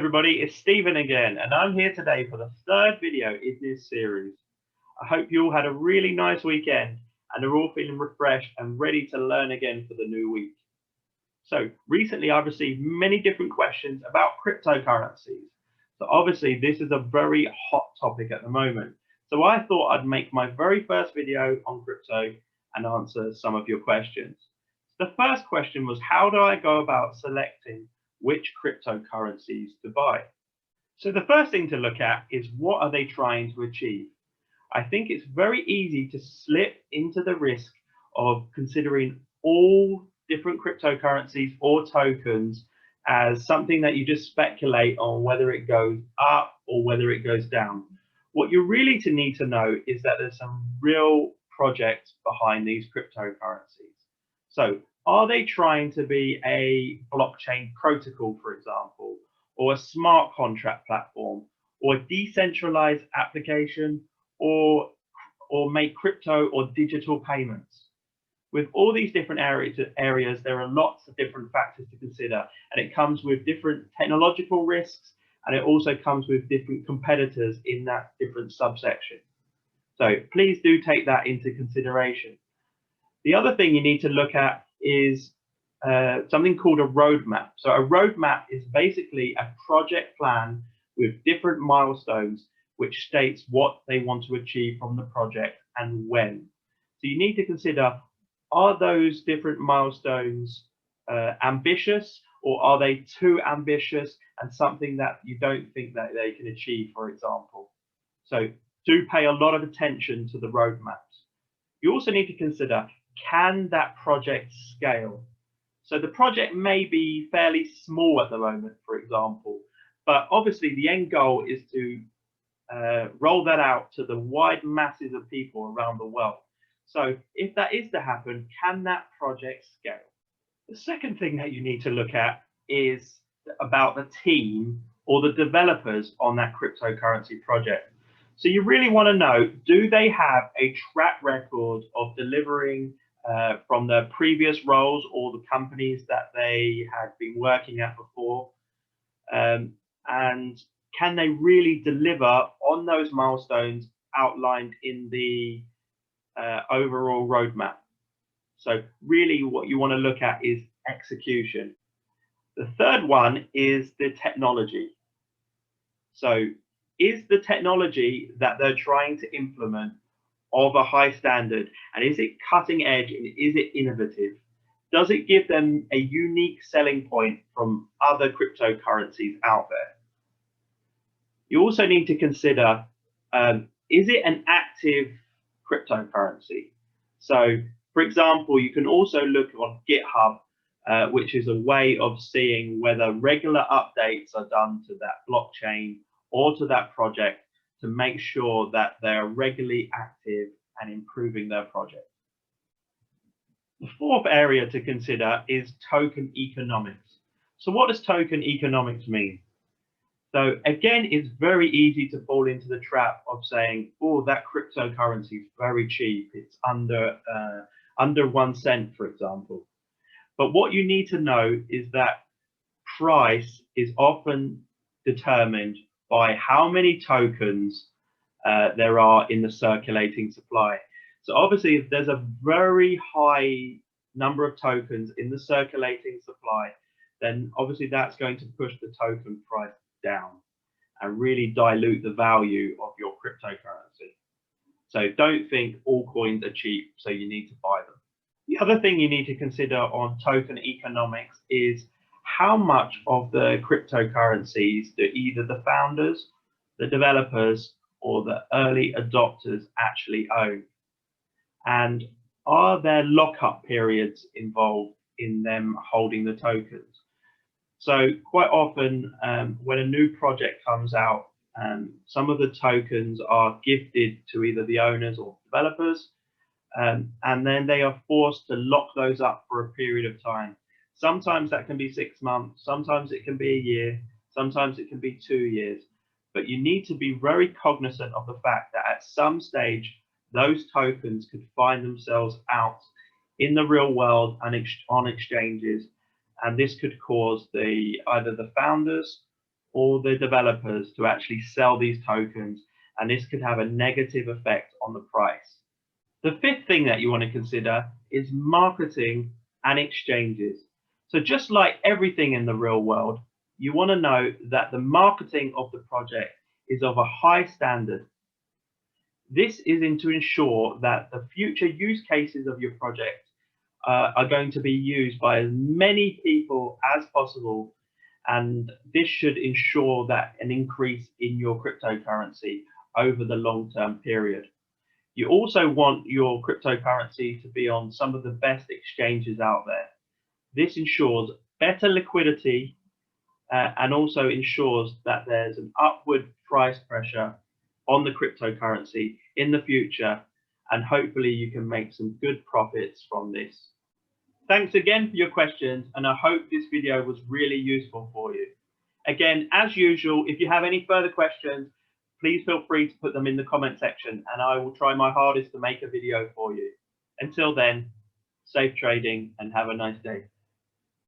Everybody, it's Stephen again, and I'm here today for the third video in this series. I hope you all had a really nice weekend and are all feeling refreshed and ready to learn again for the new week. So recently I've received many different questions about cryptocurrencies. So obviously this is a very hot topic at the moment. So I thought I'd make my very first video on crypto and answer some of your questions. The first question was, how do I go about selecting which cryptocurrencies to buy? So the first thing to look at is, what are they trying to achieve? I think it's very easy to slip into the risk of considering all different cryptocurrencies or tokens as something that you just speculate on whether it goes up or whether it goes down. What you really need to know is that there's some real projects behind these cryptocurrencies. So are they trying to be a blockchain protocol, for example, or a smart contract platform, or a decentralized application, or make crypto or digital payments? With all these different areas, there are lots of different factors to consider, and it comes with different technological risks, and it also comes with different competitors in that different subsection. So please do take that into consideration. The other thing you need to look at is something called a roadmap. So a roadmap is basically a project plan with different milestones which states what they want to achieve from the project and when. So you need to consider, are those different milestones ambitious, or are they too ambitious and something that you don't think that they can achieve, for example? So do pay a lot of attention to the roadmaps. You also need to consider, can that project scale? So the project may be fairly small at the moment, for example, but obviously the end goal is to roll that out to the wide masses of people around the world. So if that is to happen, can that project scale? The second thing that you need to look at is about the team or the developers on that cryptocurrency project. So you really want to know, do they have a track record of delivering from their previous roles or the companies that they had been working at before? And can they really deliver on those milestones outlined in the overall roadmap? So really what you want to look at is execution. The third one is the technology. So is the technology that they're trying to implement of a high standard, and is it cutting edge, and is it innovative? Does it give them a unique selling point from other cryptocurrencies out there? You also need to consider, is it an active cryptocurrency? So for example, you can also look on GitHub, which is a way of seeing whether regular updates are done to that blockchain or to that project, to make sure that they're regularly active and improving their project. The fourth area to consider is token economics. So what does token economics mean? So again, it's very easy to fall into the trap of saying, oh, that cryptocurrency is very cheap. It's under 1 cent, for example. But what you need to know is that price is often determined by how many tokens there are in the circulating supply. So obviously, if there's a very high number of tokens in the circulating supply, then obviously that's going to push the token price down and really dilute the value of your cryptocurrency. So don't think all coins are cheap, so you need to buy them. The other thing you need to consider on token economics is how much of the cryptocurrencies do either the founders, the developers, or the early adopters actually own? And are there lockup periods involved in them holding the tokens? So quite often when a new project comes out, some of the tokens are gifted to either the owners or developers, and then they are forced to lock those up for a period of time. Sometimes that can be 6 months, sometimes it can be a year, sometimes it can be 2 years. But you need to be very cognizant of the fact that at some stage, those tokens could find themselves out in the real world and on exchanges, and this could cause either the founders or the developers to actually sell these tokens, and this could have a negative effect on the price. The fifth thing that you want to consider is marketing and exchanges. So just like everything in the real world, you want to know that the marketing of the project is of a high standard. This is to ensure that the future use cases of your project are going to be used by as many people as possible, and this should ensure that an increase in your cryptocurrency over the long-term period. You also want your cryptocurrency to be on some of the best exchanges out there. This ensures better liquidity and also ensures that there's an upward price pressure on the cryptocurrency in the future, and hopefully you can make some good profits from this. Thanks again for your questions, and I hope this video was really useful for you. Again, as usual, if you have any further questions, please feel free to put them in the comment section, and I will try my hardest to make a video for you. Until then, safe trading and have a nice day.